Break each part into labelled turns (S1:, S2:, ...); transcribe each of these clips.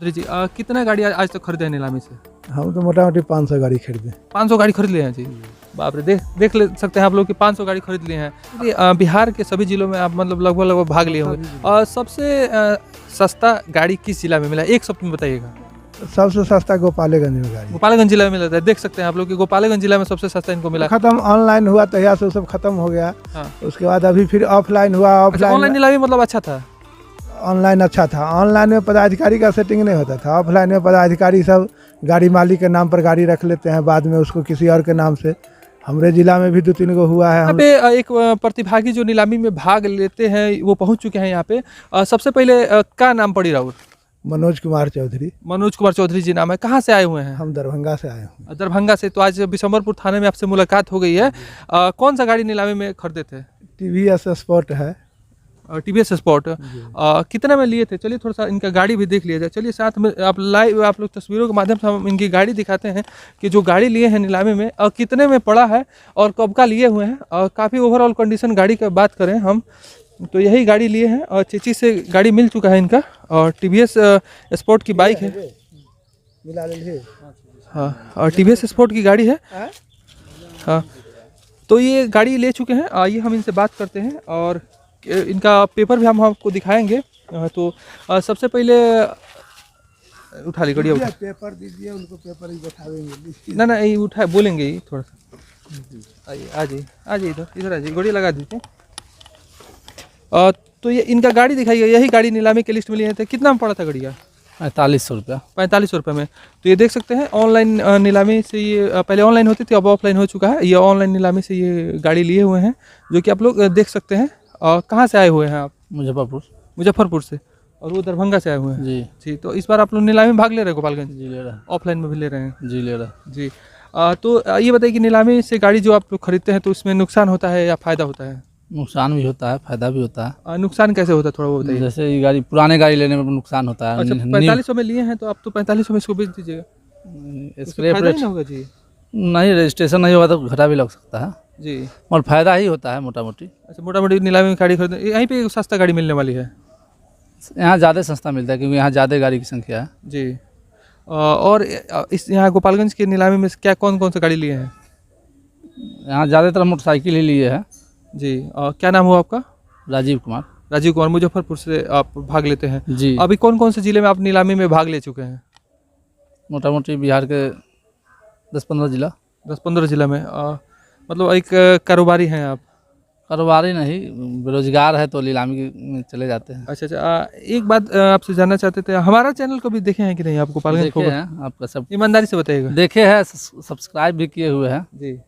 S1: जी कितना गाड़ी आज तक खरीदे हैं नीलामी से?
S2: हम तो मोटा मोटी 500 गाड़ी खरीदे।
S1: 500 गाड़ी खरीद लिए हैं जी। बाप रे, देख ले सकते हैं आप लोग कि 500 गाड़ी खरीद लिए हैं। ये, बिहार के सभी जिलों में आप मतलब लगभग भाग लिए होंगे। और सबसे सस्ता गाड़ी किस जिला में मिला, एक शब्द में बताइएगा।
S2: सबसे सस्ता गोपालगंज में गाड़ी।
S1: गोपालगंज जिला में मिला था। देख सकते हैं आप लोग कि गोपालगंज जिला में सबसे सस्ता इनको मिला।
S2: खत्म ऑनलाइन हुआ तैयार से सब खत्म हो गया।
S1: हाँ।
S2: उसके बाद अभी फिर ऑफलाइन हुआ।
S1: ऑनलाइन नीलामी मतलब अच्छा था।
S2: ऑनलाइन अच्छा था। ऑनलाइन में पदाधिकारी का सेटिंग नहीं होता था। ऑफलाइन में पदाधिकारी सब गाड़ी मालिक के नाम पर गाड़ी रख लेते हैं, बाद में उसको किसी और के नाम से। हमारे जिला में भी 2-3 गो हुआ है।
S1: यहाँ पे एक प्रतिभागी जो नीलामी में भाग लेते हैं वो पहुंच चुके हैं यहाँ पे। सबसे पहले क्या नाम पड़ी राहुल?
S2: मनोज कुमार चौधरी।
S1: मनोज कुमार चौधरी जी नाम है। कहाँ से आए हुए हैं?
S2: हम दरभंगा से आए हैं।
S1: दरभंगा से। तो आज बिशंबरपुर थाने में आपसे मुलाकात हो गई है। कौन सा गाड़ी नीलामी में खरीदे थे?
S2: TVS स्पोर्ट है।
S1: TVS sport. कितने में लिए थे? चलिए थोड़ा सा इनका गाड़ी भी देख लिया जाए। चलिए साथ में आप लाइव आप लोग तस्वीरों के माध्यम से हम इनकी गाड़ी दिखाते हैं कि जो गाड़ी लिए हैं नीलामी में और कितने में पड़ा है और कब का लिए हुए हैं। और काफ़ी ओवरऑल कंडीशन गाड़ी की बात करें हम तो यही गाड़ी लिए हैं और चीची से गाड़ी मिल चुका है इनका। और TVS स्पोर्ट की बाइक है। हाँ, और TVS स्पोर्ट की गाड़ी है। हाँ, तो ये गाड़ी ले चुके हैं। आइए हम इनसे बात करते हैं और इनका पेपर भी हम आपको दिखाएंगे। तो सबसे पहले उठा ली गाड़ी।
S2: पेपर दीजिए उनको, पेपर ही बैठाएंगे।
S1: ना ये उठा बोलेंगे ही थोड़ा सा। आइए आ जाइए इधर आ जाइए, गाड़ी लगा दीजिए। तो ये इनका गाड़ी दिखाइए। यही गाड़ी नीलामी के लिस्ट में लिए थे। कितना में पड़ा था गाड़ी का?
S3: 4500 रुपया।
S1: 4500 रुपये में। तो ये देख सकते हैं ऑनलाइन नीलामी से ये पहले ऑनलाइन होती थी, अब ऑफलाइन हो चुका है। ये ऑनलाइन नीलामी से ये गाड़ी लिए हुए हैं जो कि आप लोग देख सकते हैं। कहाँ से आए हुए हैं आप? मुजफ्फरपुर से। और वो दरभंगा से आए हुए हैं जी। तो इस बार आप लोग नीलामी में भाग ले रहे हैं गोपालगंज?
S3: जी ले रहा है।
S1: ऑफलाइन में भी ले रहे हैं?
S3: जी ले रहा
S1: जी। तो ये बताइए कि नीलामी से गाड़ी जो आप लोग खरीदते हैं तो उसमें नुकसान होता है या फ़ायदा होता है?
S3: नुकसान भी होता है, फायदा भी होता है।
S1: नुकसान कैसे होता है थोड़ा वो बताइए।
S3: जैसे ये गाड़ी पुराने गाड़ी लेने में नुकसान होता है।
S1: अच्छा, 4500 में लिए हैं तो आप तो 4500 में इसको बेच दीजिएगा।
S3: स्क्रैप
S1: फायदा
S3: रेट
S1: नहीं होगा जी?
S3: नहीं, रजिस्ट्रेशन नहीं होगा तो घाटा भी लग सकता है
S1: जी।
S3: और फायदा ही होता है मोटा मोटी।
S1: अच्छा, मोटा मोटी नीलामी में गाड़ी खरीदने यहीं पे सस्ता गाड़ी मिलने वाली है?
S3: यहाँ ज़्यादा सस्ता मिलता है क्योंकि यहाँ ज़्यादा गाड़ी की संख्या है
S1: जी। और इस यहाँ गोपालगंज के नीलामी में क्या कौन सा गाड़ी लिए हैं?
S3: यहाँ ज़्यादातर मोटरसाइकिल ही लिए है
S1: जी। क्या नाम हुआ आपका?
S3: राजीव कुमार।
S1: मुजफ्फरपुर से आप भाग लेते हैं
S3: जी।
S1: अभी कौन से जिले में आप नीलामी में भाग ले चुके हैं?
S3: मोटा मोटी बिहार के 10-15 जिला।
S1: 10-15 जिला में। मतलब एक कारोबारी हैं आप?
S3: कारोबारी नहीं, बेरोजगार है तो नीलामी में चले जाते हैं।
S1: अच्छा। एक बात आपसे जानना चाहते थे, हमारा चैनल को भी देखे हैं कि नहीं आप गोपालगंज?
S3: देखे हैं, आपका सब
S1: ईमानदारी से बताइएगा।
S3: देखे हैं, सब्सक्राइब भी किए हुए हैं
S1: जी।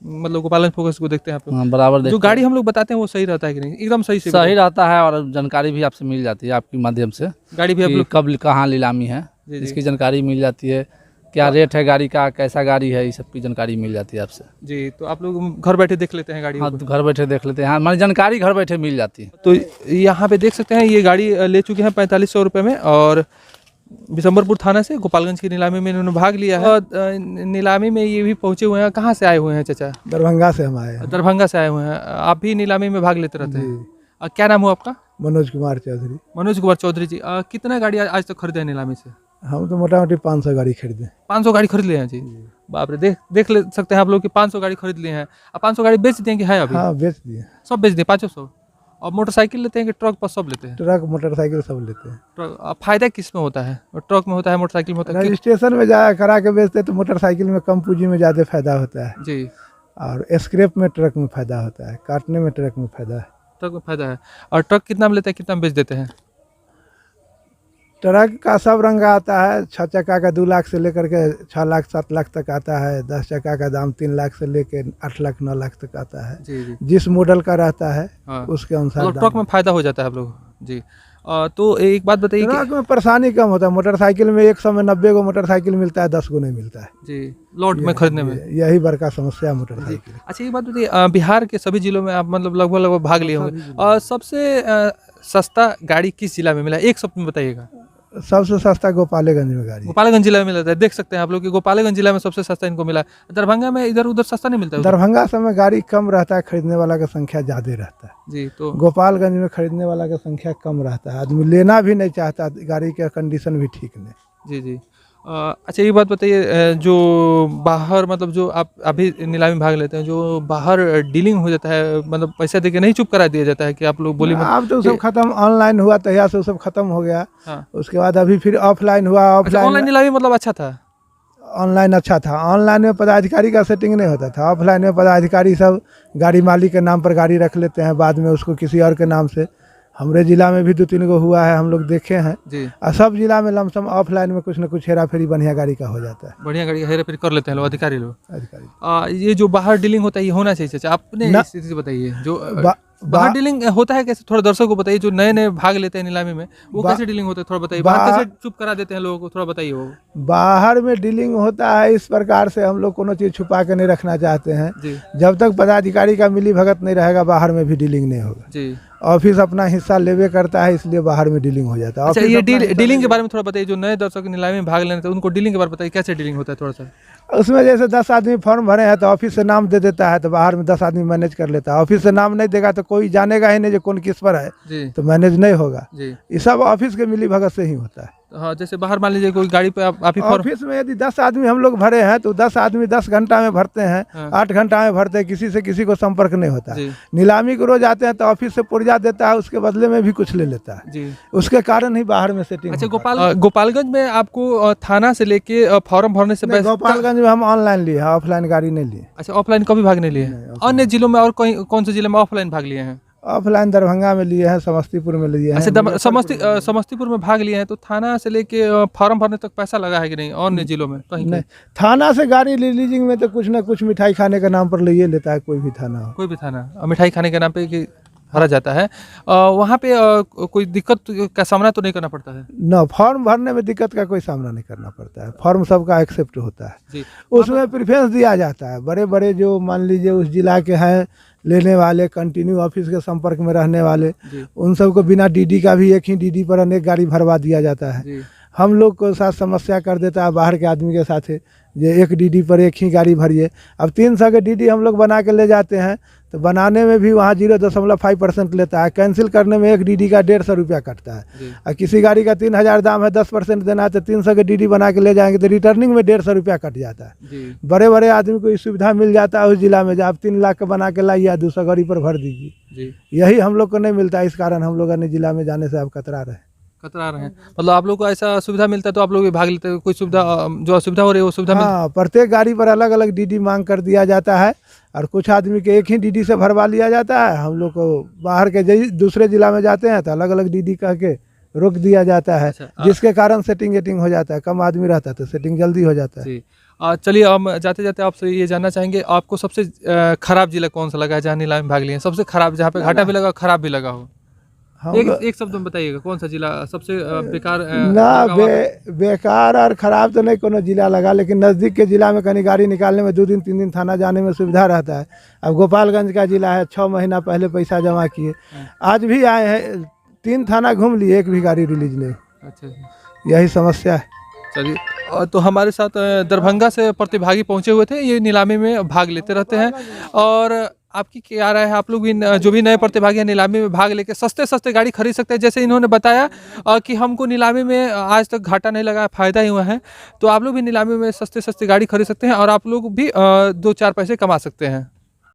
S1: मतलब गोपालगंज फोकस को देखते हैं आप लोग?
S3: हाँ, बराबर देखते
S1: जो गाड़ी हम लोग बताते हैं वो सही रहता है कि नहीं? एकदम सही से
S3: सही रहता है और जानकारी भी आपसे मिल जाती है आपके माध्यम से।
S1: गाड़ी भी आप
S3: कि
S1: लोग
S3: कब कहाँ नीलामी है इसकी जानकारी मिल जाती है। क्या रेट है गाड़ी का, कैसा गाड़ी है, ये सब की जानकारी मिल जाती है आपसे।
S1: जी। तो आप लोग घर बैठे देख लेते हैं गाड़ी?
S3: हाँ, घर बैठे देख लेते हैं। हाँ, हमारी जानकारी घर बैठे मिल जाती है।
S1: तो यहाँ पे देख सकते हैं ये गाड़ी ले चुके हैं 4500 रुपये में और बिशंबरपुर थाना से गोपालगंज की नीलामी में इन्होंने भाग लिया है। और नीलामी में ये भी पहुँचे हुए हैं। कहाँ से आए हुए हैं चाचा?
S2: दरभंगा से हम आए हैं।
S1: दरभंगा से आए हुए हैं। आप भी नीलामी में भाग लेते रहते हैं? क्या नाम हुआ आपका?
S2: मनोज कुमार चौधरी।
S1: मनोज कुमार चौधरी जी। कितना गाड़ी आज तक खरीदे हैं नीलामी से?
S2: हम तो मोटा मोटी 500 गाड़ी खरीदे।
S1: 500 गाड़ी खरीद लिए हैं जी। बाप रे, देख ले सकते हैं आप लोग कि 500 गाड़ी खरीद लिए हैं। अब 500 गाड़ी बेच दिए कि है अभी?
S2: हाँ, बेच दिए।
S1: सब बेच दिए 500? और मोटरसाइकिल लेते हैं कि ट्रक पर सब लेते हैं?
S2: ट्रक मोटरसाइकिल सब लेते हैं।
S1: ट्रक फायदा किस में होता है? ट्रक में होता है, मोटरसाइकिल में होता है?
S2: रजिस्ट्रेशन में जा करा के बेचते तो मोटरसाइकिल में कम पूंजी में ज़्यादा फायदा होता है
S1: जी।
S2: और स्क्रैप में ट्रक में फायदा होता है, काटने में ट्रक में फायदा है।
S1: ट्रक में फायदा है। और ट्रक कितना में लेते हैं, कितना में बेच देते हैं?
S2: ट्रक का सब रंग आता है। 6 चक्का का 2 लाख से लेकर के 6 लाख 7 लाख तक आता है। 10 चक्का का दाम 3 लाख से लेकर 8 लाख 9 लाख तक आता है।
S1: जी।
S2: जिस मॉडल का रहता है
S1: हाँ।
S2: उसके अनुसार
S1: मतलब ट्रक में फायदा हो जाता है आप लोग जी। तो एक बात बताइए
S2: ट्रक में परेशानी कम होता है। मोटरसाइकिल में 100 में 90 गो मोटरसाइकिल मिलता है, 10 गो नहीं मिलता है
S1: जी लॉट में खरीदने में।
S2: यही बड़का समस्या है मोटरसाइकिल।
S1: अच्छा, एक बात बताइए, बिहार के सभी जिलों में आप मतलब लगभग भाग लिए होंगे और सबसे सस्ता गाड़ी किस जिला में मिला, एक शब्द में बताइएगा।
S2: सबसे सस्ता गोपालगंज में गाड़ी है।
S1: गोपालगंज जिला में मिलता है, देख सकते हैं आप लोग कि गोपालगंज जिला में सबसे सस्ता इनको मिला है। दरभंगा में इधर उधर सस्ता नहीं मिलता है उधर?
S2: दरभंगा समय गाड़ी कम रहता है, खरीदने वाला का संख्या ज़्यादा रहता है।
S1: जी, तो
S2: गोपालगंज में खरीदने वाला का संख्या कम रहता है, आदमी लेना भी नहीं चाहता, गाड़ी का कंडीशन भी ठीक नहीं।
S1: जी जी। अच्छा ये बात बताइए, जो बाहर मतलब जो आप अभी नीलामी में भाग लेते हैं, जो बाहर डीलिंग हो जाता है, मतलब पैसा देके नहीं चुप करा दिया जाता है कि आप लोग बोली मत?
S2: अब तो सब खत्म, ऑनलाइन हुआ तहिया से सब खत्म हो गया।
S1: हाँ।
S2: उसके बाद अभी फिर ऑफलाइन हुआ।
S1: अच्छा, ऑनलाइन नीलामी मतलब अच्छा था?
S2: ऑनलाइन अच्छा था, ऑनलाइन में पदाधिकारी का सेटिंग नहीं होता था। ऑफलाइन में पदाधिकारी सब गाड़ी मालिक के नाम पर गाड़ी रख लेते हैं, बाद में उसको किसी और के नाम से। हमारे जिला में भी 2-3 गो हुआ है, हम लोग देखे हैं
S1: जी।
S2: और सब जिला में लमसम ऑफलाइन में कुछ न कुछ हेरा फेरी बढ़िया गाड़ी का हो जाता है।
S1: बढ़िया गाड़ी हेरा फेरी कर लेते हैं लोग, अधिकारी लोग।
S2: अधिकारी
S1: ये जो बाहर डीलिंग होता है ये होना चाहिए चाचा, आपने
S2: ना-
S1: इस स्थिति से बताइए जो
S2: बा-
S1: बाहर डीलिंग होता है कैसे, थोड़ा दर्शकों को बताइए जो नए नए भाग लेते हैं नीलामी में, वो कैसे डीलिंग होता है थोड़ा बताइए। बाहर कैसे चुप करा देते हैं लोगों को, थोड़ा बताइए वो।
S2: बाहर में डीलिंग होता है इस प्रकार से, हम लोग कोनो चीज़ छुपा के नहीं रखना चाहते हैं।
S1: जी
S2: जब तक पदाधिकारी का मिली भगत नहीं रहेगा, बाहर में भी डीलिंग नहीं होगा।
S1: जी।
S2: ऑफिस अपना हिस्सा लेवे करता है, इसलिए बाहर में डीलिंग हो जाता है।
S1: अच्छा,
S2: ऑफिस
S1: ये
S2: अपना हिस्सा
S1: डीलिंग के बारे में थोड़ा बताइए, जो नए दर्शक नीलामी में भाग लेने थे उनको डीलिंग के बारे में बताइए, कैसे डीलिंग होता है थोड़ा सा।
S2: उसमें जैसे 10 आदमी फॉर्म भरे हैं तो ऑफिस से नाम दे देता है, तो बाहर में 10 आदमी मैनेज कर लेता है। ऑफिस से नाम नहीं देगा तो कोई जानेगा ही नहीं जो कौन किस पर है,
S1: जी
S2: तो मैनेज नहीं होगा।
S1: जी।
S2: ये सब ऑफिस के मिली भगत से ही होता है।
S1: हाँ, जैसे बाहर मान लीजिए कोई गाड़ी पे आप ही फॉर्म।
S2: ऑफिस में यदि 10 आदमी हम लोग भरे हैं तो 10 आदमी 10 घंटा में भरते हैं,
S1: हाँ।
S2: 8 घंटा में भरते हैं, किसी से किसी को संपर्क नहीं होता है।
S1: जी
S2: नीलामी को रोज आते हैं तो ऑफिस से पुर्जा देता है, उसके बदले में भी कुछ ले लेता है।
S1: जी।
S2: उसके कारण ही बाहर में सेटिंग
S1: अच्छा,
S2: होता है।
S1: गोपालगंज में आपको थाना से लेके फॉर्म भरने से
S2: नहीं,
S1: पहले।
S2: गोपालगंज में हम ऑनलाइन लिए हैं, ऑफलाइन गाड़ी नहीं लिए।
S1: अच्छा, ऑफलाइन कभी भाग नहीं लिए? अन्य जिलों में और कौन से जिले में ऑफलाइन भाग लिए हैं?
S2: ऑफलाइन दरभंगा में लिए हैं, समस्तीपुर में लिए हैं।
S1: अच्छा, समस्तीपुर में भाग लिए हैं, तो थाना से लेके फॉर्म भरने तक पैसा लगा है कि नहीं अन्य जिलों में कहीं?
S2: नहीं, थाना से गाड़ी लीजिंग में तो कुछ ना कुछ मिठाई खाने के नाम पर लिए लेता है, कोई भी थाना हो।
S1: कोई भी थाना मिठाई खाने के नाम पे कि भरा जाता है। वहाँ पे कोई दिक्कत का सामना तो नहीं करना पड़ता है?
S2: न, फॉर्म भरने में दिक्कत का कोई सामना नहीं करना पड़ता है, फॉर्म सबका एक्सेप्ट होता है।
S1: जी।
S2: उसमें प्रेफरेंस दिया जाता है। बड़े बड़े जो मान लीजिए उस जिला के हैं, लेने वाले, कंटिन्यू ऑफिस के संपर्क में रहने वाले,
S1: जी
S2: उन सबको बिना डीडी का भी एक ही डीडी पर अनेक गाड़ी भरवा दिया जाता है।
S1: जी।
S2: हम लोग को साथ समस्या कर देता है बाहर के आदमी के साथ, ये एक डीडी पर एक ही गाड़ी भरिए। अब 300 के डीडी हम लोग बना के ले जाते हैं तो बनाने में भी वहाँ 0.5% लेता है, कैंसिल करने में एक डीडी का 150 रुपया कटता है।
S1: जी।
S2: और किसी गाड़ी का 3000 दाम है, 10% देना है तो 300 के डीडी बना के ले जाएंगे तो रिटर्निंग में 150 रुपया कट जाता है।
S1: जी।
S2: बड़े बड़े आदमी को ये सुविधा मिल जाता है उस जिला में, जब आप 3 लाख का बना के लाइए 200 गाड़ी पर भर दीजिए।
S1: जी।
S2: यही हम लोग को नहीं मिलता, इस कारण हम लोग अन्य जिला में जाने से आप कतरा रहे।
S1: कतरा रहे हैं मतलब आप लोग को ऐसा सुविधा मिलता है तो आप लोग भी भाग लेते हैं? कोई सुविधा जो असुविधा हो रही है वो सुविधा मिलती
S2: हाँ, प्रत्येक गाड़ी पर अलग अलग डीडी मांग कर दिया जाता है, और कुछ आदमी के एक ही डीडी से भरवा लिया जाता है। हम लोग को बाहर के दूसरे जिला में जाते हैं तो अलग अलग डीडी कह के रोक दिया जाता है।
S1: अच्छा,
S2: जिसके कारण सेटिंग हो जाता है, कम आदमी रहता है तो सेटिंग जल्दी हो जाता है।
S1: जी। चलिए, हम जाते जाते आपसे ये जानना चाहेंगे, आपको सबसे खराब जिला कौन सा लगा है जहाँ नीलामी में भाग लिए हैं? सबसे खराब, जहाँ पे घाटा भी लगा खराब भी लगा हो,
S2: हम
S1: एक शब्द में बताइएगा कौन सा जिला सबसे बेकार
S2: ना बेकार और खराब तो नहीं कोनो जिला लगा, लेकिन नज़दीक के जिला में कहीं गाड़ी निकालने में 2 दिन 3 दिन थाना जाने में सुविधा रहता है। अब गोपालगंज का जिला है, 6 महीना पहले पैसा जमा किए, आज भी आए हैं, 3 थाना घूम लिए, एक भी गाड़ी रिलीज नहीं।
S1: अच्छा,
S2: यही समस्या है।
S1: चलिए, तो हमारे साथ दरभंगा से प्रतिभागी पहुंचे हुए थे, ये नीलामी में भाग लेते रहते हैं। और आपकी क्या राय है, आप लोग भी जो भी नए प्रतिभागी हैं नीलामी में भाग लेके सस्ते सस्ते गाड़ी खरीद सकते हैं? जैसे इन्होंने बताया कि हमको नीलामी में आज तक घाटा नहीं लगा, फ़ायदा ही हुआ है, तो आप लोग भी नीलामी में सस्ते सस्ते गाड़ी खरीद सकते हैं और आप लोग भी 2-4 पैसे कमा सकते हैं।